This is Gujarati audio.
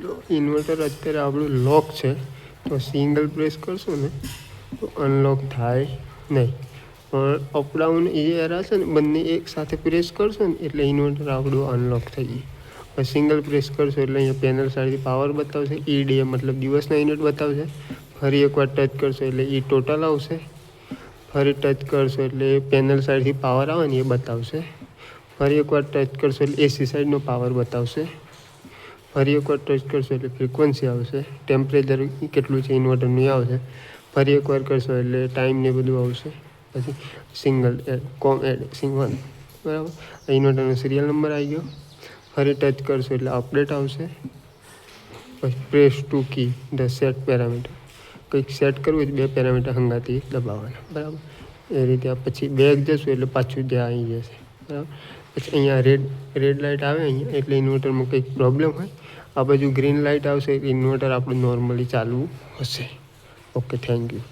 જો ઇન્વર્ટર અત્યારે આપણું લોક છે, તો સિંગલ પ્રેસ કરશું ને તો અનલોક થાય નહીં, પણ અપડાઉન એ એરા છે ને બંને એક સાથે પ્રેસ કરશો ને એટલે ઇન્વર્ટર આપણું અનલોક થઈ ગયું. હવે સિંગલ પ્રેસ કરશો એટલે અહીંયા પેનલ સાઈડથી પાવર બતાવશે, ઈ ડે મતલબ દિવસના યુનિટ બતાવશે. ફરી એકવાર ટચ કરશો એટલે એ ટોટલ આવશે. ફરી ટચ કરશો એટલે પેનલ સાઈડથી પાવર આવે ને એ બતાવશે. ફરી એકવાર ટચ કરશો એટલે એસી સાઈડનો પાવર બતાવશે. ફરી એકવાર ટચ કરશો એટલે ફ્રિકવન્સી આવશે, ટેમ્પરેચર કેટલું છે ઇન્વર્ટરનું એ આવશે. ફરી એકવાર કરશો એટલે ટાઈમ ને બધું આવશે. પછી સિંગલ એડ કોમ એડ સિંગલ, બરાબર. ઇન્વર્ટરનો સિરિયલ નંબર આવી ગયો. ફરી ટચ કરશો એટલે અપડેટ આવશે. પછી press to key the set parameter, કંઈક સેટ કરવું હોય તો 2 પેરામીટર હંગાથી દબાવવાના, બરાબર. એ રીતે પછી બેક જશું એટલે પાછું ત્યાં આવી જશે, બરાબર. પછી અહીંયા રેડ લાઇટ આવે અહીંયા એટલે ઇન્વર્ટરમાં કંઈક પ્રોબ્લેમ હોય. આ બાજુ ગ્રીન લાઇટ આવશે, ઇન્વર્ટર આપણું નોર્મલી ચાલુ હશે. Okay, thank you.